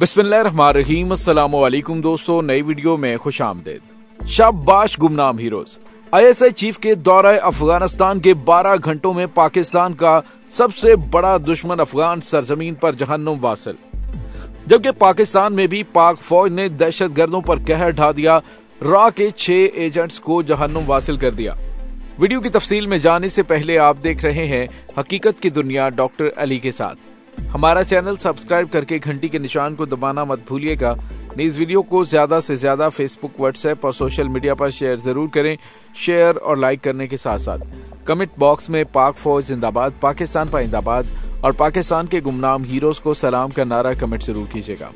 बिस्मिल्लाहिर्रहमानिर्रहीम। अस्सलाम वालेकुम दोस्तों, नई वीडियो में खुश आमदीद। शाबाश गुमनाम हीरोज। आईएसआई चीफ के दौरे अफगानिस्तान के 12 घंटों में पाकिस्तान का सबसे बड़ा दुश्मन अफगान सरजमीन पर जहन्नुम वासिल। जबकि पाकिस्तान में भी पाक फौज ने दहशतगर्दों पर कहर ढा दिया, रा के 6 एजेंट्स को जहन्नुम वासिल कर दिया। वीडियो की तफसील में जाने से पहले आप देख रहे हैं हकीकत की दुनिया डॉक्टर अली के साथ। हमारा चैनल सब्सक्राइब करके घंटी के निशान को दबाना मत भूलिएगा। इस वीडियो को ज्यादा से ज्यादा फेसबुक, व्हाट्सएप और सोशल मीडिया पर शेयर जरूर करें। शेयर और लाइक करने के साथ साथ कमेंट बॉक्स में पाक फौज जिंदाबाद, पाकिस्तान पाइंदाबाद और पाकिस्तान के गुमनाम हीरोज को सलाम का नारा कमेंट जरूर कीजिएगा।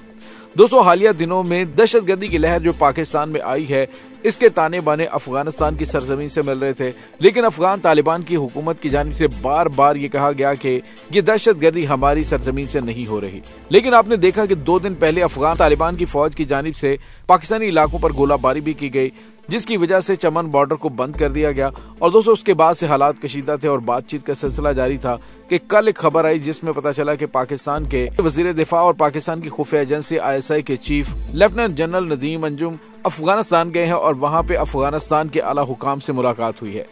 दोस्तों, हालिया दिनों में दहशतगर्दी की लहर जो पाकिस्तान में आई है, इसके ताने बाने अफगानिस्तान की सरजमीन से मिल रहे थे, लेकिन अफगान तालिबान की हुकूमत की जानिब से बार बार ये कहा गया कि ये दहशतगर्दी हमारी सरजमीन से नहीं हो रही। लेकिन आपने देखा कि 2 दिन पहले अफगान तालिबान की फौज की जानिब से पाकिस्तानी इलाकों पर गोलाबारी भी की गई, जिसकी वजह से चमन बॉर्डर को बंद कर दिया गया। और दोस्तों, उसके बाद से हालात कशीदा थे और बातचीत का सिलसिला जारी था कि कल एक खबर आई जिसमें पता चला कि पाकिस्तान के वजीर दिफा और पाकिस्तान की खुफिया एजेंसी आईएसआई के chief lieutenant general Nadeem Anjum Afghanistan गए हैं और वहां पे अफगानिस्तान के आला हुकाम से मुलाकात हुई है।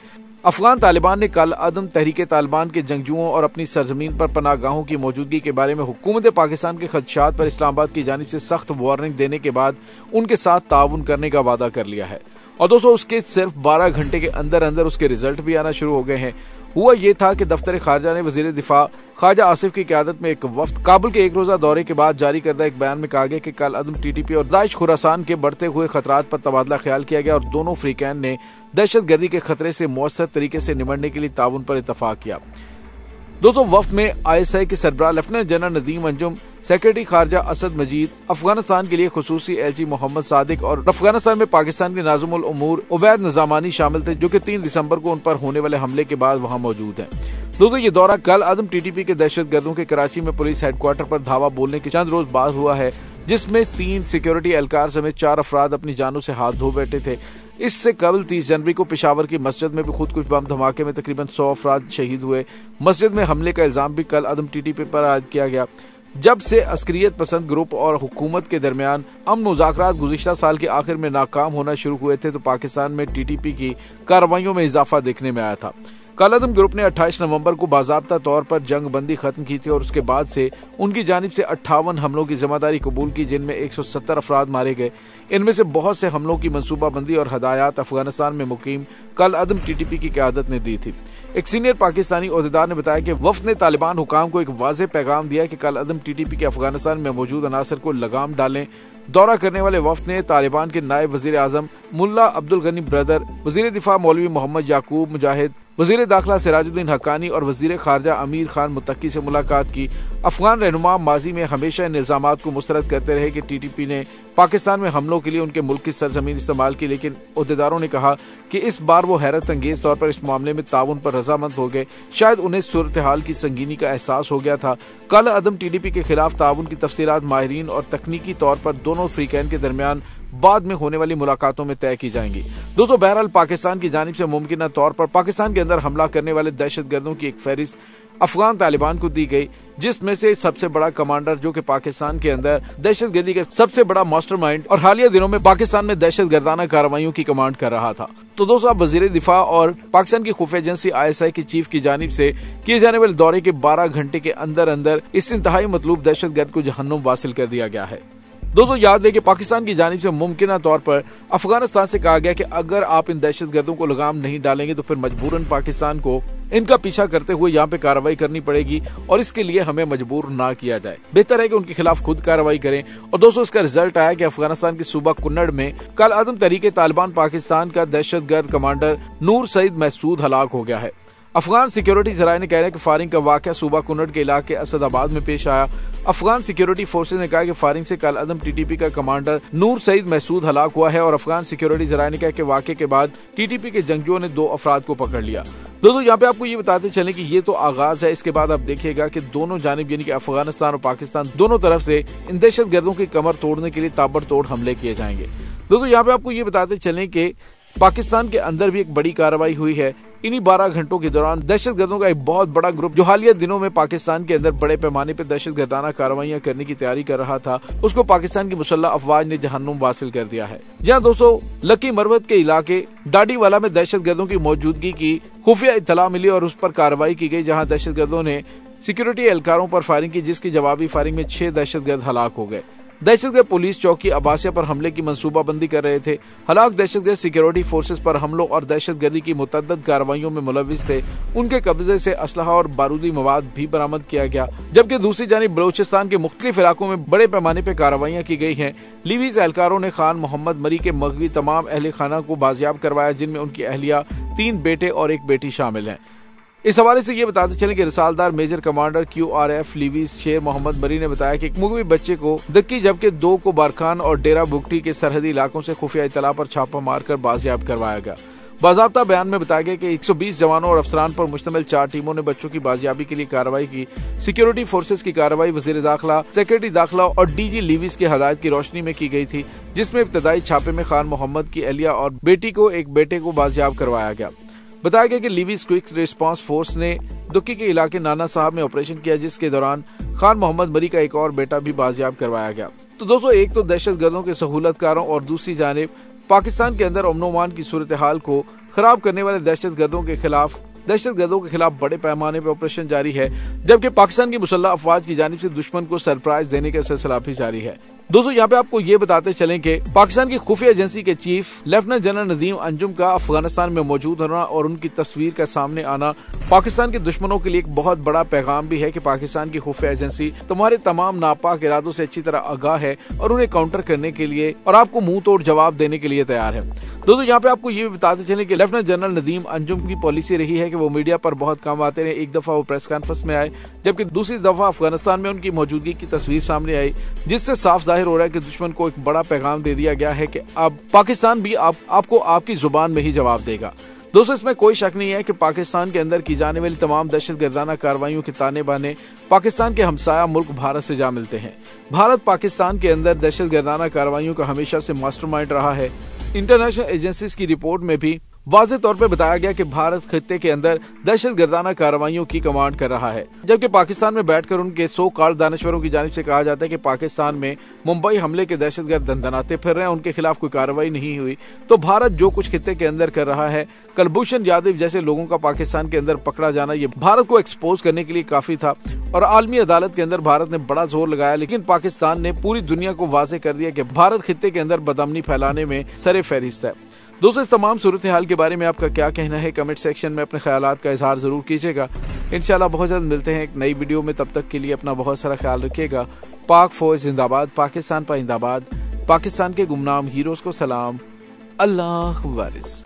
अफगान तालिबान ने कल अदम तहरीके तालिबान के जंगजुओं और अपनी सरजमीन पर पनाहगाहों की मौजूदगी के बारे में हुकूमत पाकिस्तान के खदशात पर इस्लामाबाद की जानिब से सख्त वार्निंग देने के बाद उनके साथ ताउन करने का वादा कर लिया है। और दोस्तों, उसके सिर्फ 12 घंटे के अंदर अंदर उसके रिजल्ट भी आना शुरू हो गए हैं। हुआ ये था कि दफ्तर खारजा ने वजीर दिफा ख्वाजा आसिफ की क़यादत में एक वफ्द काबुल के एक रोजा दौरे के बाद जारी करदा एक बयान में कहा गया कि कल अदम टीटीपी और दाइश खुरासान के बढ़ते हुए खतरात पर तबादला ख्याल किया गया और दोनों फ्रीकैन ने दहशतगर्दी के खतरे से मौसर तरीके से निमटने के लिए ताउन पर इतफाक किया। दोस्तों, वफ्द में आईएसआई के सरबराह lieutenant general Nadeem Anjum, secretary खारजा असद मजीद, अफगानिस्तान के लिए खुसूसी एलची मोहम्मद सादिक और अफगानिस्तान में पाकिस्तान के नाज़िमुल उमूर उबैद निजामानी शामिल थे, जो कि 3 दिसंबर को उन पर होने वाले हमले के बाद वहां मौजूद हैं। दोस्तों, ये दौरा कल अदम टीटीपी के दहशतगर्दों के कराची में पुलिस हेडक्वार्टर पर धावा बोलने के चंद रोज बाद हुआ है, जिसमें 3 सिक्योरिटी एहलकार समेत 4 अफराद अपनी जानों से हाथ धो बैठे थे। इससे कबल 30 जनवरी को पेशावर की मस्जिद में भी खुद कुछ बम धमाके में तकरीबन 100 अफराद शहीद हुए। मस्जिद में हमले का इल्जाम भी कल अदम टीटीपी पर आयद किया गया। जब से अस्करियत पसंद ग्रुप और हुकूमत के दरमियान अमन मुज़ाकरात गुज़िश्ता साल के आखिर में नाकाम होना शुरू हुए थे, तो पाकिस्तान में टीटीपी की कार्रवाइयों में इजाफा देखने में आया था। कल अदम ग्रुप ने 28 नवंबर को बाज़ाब्ता तौर पर जंग बंदी खत्म की थी और उसके बाद से उनकी जानिब से 58 हमलों की जिम्मेदारी कबूल की, जिनमें 170 अफराद मारे गए। इनमें से बहुत से हमलों की मनसूबाबंदी और हदायत अफगानिस्तान में मुकीम कल अदम टीटीपी की क़यादत ने दी थी। एक सीनियर पाकिस्तानी ओहदेदार ने बताया कि वफ्द ने तालिबान हुकाम को एक वाज़ेह पैगाम दिया कि कल अदम टीटीपी के अफगानिस्तान में मौजूद अनासर को लगाम डालें। दौरा करने वाले वफ्द ने तालिबान के नायब वजीर आजम मुल्ला अब्दुल गनी ब्रदर, वजीर दिफा मौलवी मोहम्मद याकूब मुजाहिद, वजीर दाखिला सिराजुद्दीन हक्कानी और वजीर खारजा अमीर खान मुत्तकी से मुलाकात की। अफगान रहनुमा माजी में हमेशा इन इल्जामात को मुस्तरद करते रहे कि टीटीपी ने पाकिस्तान में हमलों के लिए उनके मुल्क की सरजमीन इस्तेमाल की, लेकिन ओहदेदारों ने कहा कि इस बार वो हैरत अंगेज तौर पर इस मामले में ताउन पर रजामंद हो गए। शायद उन्हें सूरत हाल की संगीनी का एहसास हो गया था। कल अदम टीटीपी के खिलाफ ताउन की तफसीलात माहिरीन और तकनीकी तौर पर दोनों फ्रीकैन के दरमियान बाद में होने वाली मुलाकातों में तय की जाएंगी। दोस्तों, बहरहाल पाकिस्तान की जानिब से मुमकिन तौर पर पाकिस्तान के अंदर हमला करने वाले दहशतगर्दों की एक फहरिस्त अफगान तालिबान को दी गई, जिसमें से सबसे बड़ा कमांडर जो कि पाकिस्तान के अंदर दहशतगर्दी का सबसे बड़ा मास्टरमाइंड और हालिया दिनों में पाकिस्तान में दहशतगर्दाना कार्रवाइयों की कमांड कर रहा था। तो दोस्तों, अब वजीर दिफा और पाकिस्तान की खुफिया एजेंसी आईएसआई के चीफ की जानिब से किए जाने वाले दौरे के 12 घंटे के अंदर अंदर इस इंतहाई मतलूब दहशतगर्द को जहन्नुम वासिल कर दिया गया है। दोस्तों, याद रहे कि पाकिस्तान की जानिब से मुमकिन तौर पर अफगानिस्तान से कहा गया कि अगर आप इन दहशतगर्दों को लगाम नहीं डालेंगे तो फिर मजबूरन पाकिस्तान को इनका पीछा करते हुए यहाँ पे कार्रवाई करनी पड़ेगी और इसके लिए हमें मजबूर ना किया जाए। बेहतर है कि उनके खिलाफ खुद कार्रवाई करें। और दोस्तों, इसका रिजल्ट आया कि अफगानिस्तान के सूबा कुन्नड़ में कल अदम तहरीके तालिबान पाकिस्तान का दहशतगर्द कमांडर नूर सईद महसूद हलाक हो गया है। अफगान सिक्योरिटी जराये ने कह रहे हैं कि फायरिंग का वाकया सूबा कुन्नड़ के इलाके असदाबाद में पेश आया। अफगान सिक्योरिटी फोर्सेज ने कहा कि फायरिंग से कल अदम टीटीपी का कमांडर नूर सईद महसूद हलाक हुआ है और अफगान सिक्योरिटी जराये ने कहा कि वाकये के बाद टीटीपी के जंगजुओं ने 2 अफराद को पकड़ लिया। दोस्तों, यहाँ पे आपको ये बताते चलें कि ये तो आगाज है। इसके बाद आप देखिएगा कि दोनों जानिब यानी कि अफगानिस्तान और पाकिस्तान दोनों तरफ से इन दहशतगर्दों की कमर तोड़ने के लिए ताबड़तोड़ हमले किए जाएंगे। दोस्तों, यहाँ पे आपको ये बताते चलें कि पाकिस्तान के अंदर भी एक बड़ी कार्रवाई हुई है। इन्हीं 12 घंटों के दौरान दहशतगर्दों का एक बहुत बड़ा ग्रुप जो हालिया दिनों में पाकिस्तान के अंदर बड़े पैमाने पर दहशतगर्दाना कार्रवाइयां करने की तैयारी कर रहा था, उसको पाकिस्तान की मुसल्लह अफवाज ने जहन्नुम वासिल कर दिया है। जहाँ दोस्तों लकी मरवत के इलाके डाडीवाला में दहशतगर्दों की मौजूदगी की खुफिया इत्तला मिली और उस पर कार्रवाई की गई, जहाँ दहशतगर्दों ने सिक्योरिटी एहलकारों पर फायरिंग की, जिसकी जवाबी फायरिंग में 6 दहशतगर्द हलाक हो गए। दहशतगर्द पुलिस चौकी अब्बासिया पर हमले की मंसूबाबंदी कर रहे थे। हलाक दहशतगर्द सिक्योरिटी फोर्सेस पर हमलों और दहशतगर्दी की मुतअद्दिद कार्रवाइयों में मुलविस थे। उनके कब्जे से असलहा और बारूदी मवाद भी बरामद किया गया, जबकि दूसरी जानिब बलोचिस्तान के मुख्तलिफ इलाकों में बड़े पैमाने पर कार्रवाइयां की गई हैं। लीवीज एहलकारों ने खान मोहम्मद मरी के मगवी तमाम अहल खाना को बाजियाब करवाया, जिनमें उनकी अहलिया, 3 बेटे और 1 बेटी शामिल हैं। इस हवाले से ये बताते चलें कि रिसालदार major commander QRF levies Sher Mohammad मरी ने बताया कि एक मुगवी बच्चे को दक्की जबकि 2 को बारखान और डेरा बुगटी के सरहदी इलाकों से खुफिया इत्तला पर छापा मारकर बाजियाब करवाया गया। बाज़ाब्ता बयान में बताया गया कि 120 जवानों और अफसरान पर मुश्तमिल 4 टीमों ने बच्चों की बाजियाबी के लिए कार्रवाई की। सिक्योरिटी फोर्सेस की कार्रवाई वजीर दाखिला, सेक्रेटरी दाखिला और DG लीवीज की हदायत की रोशनी में की गई थी, जिसमें इब्तदाई छापे में खान मोहम्मद की अहलिया और बेटी को 1 बेटे को बाजियाब करवाया गया। बताया गया कि लीवीज क्विक रिस्पांस फोर्स ने दुक्की के इलाके नाना साहब में ऑपरेशन किया, जिसके दौरान खान मोहम्मद मरी का 1 और बेटा भी बाजियाब करवाया गया। तो दोस्तों, एक तो दहशतगर्दों के सहूलतकारों और दूसरी जानिब पाकिस्तान के अंदर अमन अमान की सूरत हाल को खराब करने वाले दहशतगर्दों के खिलाफ बड़े पैमाने पर ऑपरेशन जारी है, जबकि पाकिस्तान की मुसल्लह अफवाज की जानिब से दुश्मन को सरप्राइज देने का सिलसिला भी जारी है। दोस्तों, यहाँ पे आपको ये बताते चलें कि पाकिस्तान की खुफिया एजेंसी के chief lieutenant general Nadeem Anjum का अफगानिस्तान में मौजूद होना और उनकी तस्वीर का सामने आना पाकिस्तान के दुश्मनों के लिए एक बहुत बड़ा पैगाम भी है कि पाकिस्तान की खुफिया एजेंसी तुम्हारे तमाम नापाक इरादों से अच्छी तरह आगाह है और उन्हें काउंटर करने के लिए और आपको मुंह तोड़ जवाब देने के लिए तैयार है। दोस्तों, यहाँ पे आपको ये भी बताते चलें कि लेफ्टिनेंट जनरल नदीम अंजुम की पॉलिसी रही है कि वो मीडिया पर बहुत कम आते रहे। एक दफा वो प्रेस कॉन्फ्रेंस में आए, जबकि दूसरी दफा अफगानिस्तान में उनकी मौजूदगी की तस्वीर सामने आई, जिससे साफ जाहिर हो रहा है कि दुश्मन को एक बड़ा पैगाम दे दिया गया है कि अब पाकिस्तान भी आपको आपकी जुबान में ही जवाब देगा। दोस्तों, इसमें कोई शक नहीं है कि पाकिस्तान के अंदर की जाने वाली तमाम दहशतगर्दाना कार्रवाइयों के ताने बाने पाकिस्तान के हमसाया मुल्क भारत से जा मिलते हैं। भारत पाकिस्तान के अंदर दहशतगर्दाना कार्रवाइयों का हमेशा से मास्टरमाइंड रहा है। इंटरनेशनल एजेंसीज की रिपोर्ट में भी वाज़ेह तौर पर बताया गया कि भारत खित्ते के अंदर दहशतगर्दाना कार्रवाइयों की कमांड कर रहा है, जबकि पाकिस्तान में बैठकर उनके 100 कार दानश्वरों की जानिब से कहा जाता है कि पाकिस्तान में मुंबई हमले के दहशतगर्द दंदनाते फिर रहे हैं, उनके खिलाफ कोई कार्रवाई नहीं हुई। तो भारत जो कुछ खित्ते के अंदर कर रहा है, कुलभूषण यादव जैसे लोगों का पाकिस्तान के अंदर पकड़ा जाना, ये भारत को एक्सपोज करने के लिए काफी था और आलमी अदालत के अंदर भारत ने बड़ा जोर लगाया, लेकिन पाकिस्तान ने पूरी दुनिया को वाज़ेह कर दिया कि भारत खित्ते के अंदर बदअमनी फैलाने में सरे फहरिस्त है। दोस्तों, इस तमाम सूरत हाल के बारे में आपका क्या कहना है? कमेंट सेक्शन में अपने ख्यालात का इजहार जरूर कीजिएगा। इंशाल्लाह बहुत जल्द मिलते हैं एक नई वीडियो में, तब तक के लिए अपना बहुत सारा ख्याल रखिएगा। पाक फौज जिंदाबाद, पाकिस्तान पाइंदाबाद, पाकिस्तान के गुमनाम हीरोज को सलाम, अल्लाह वारिस।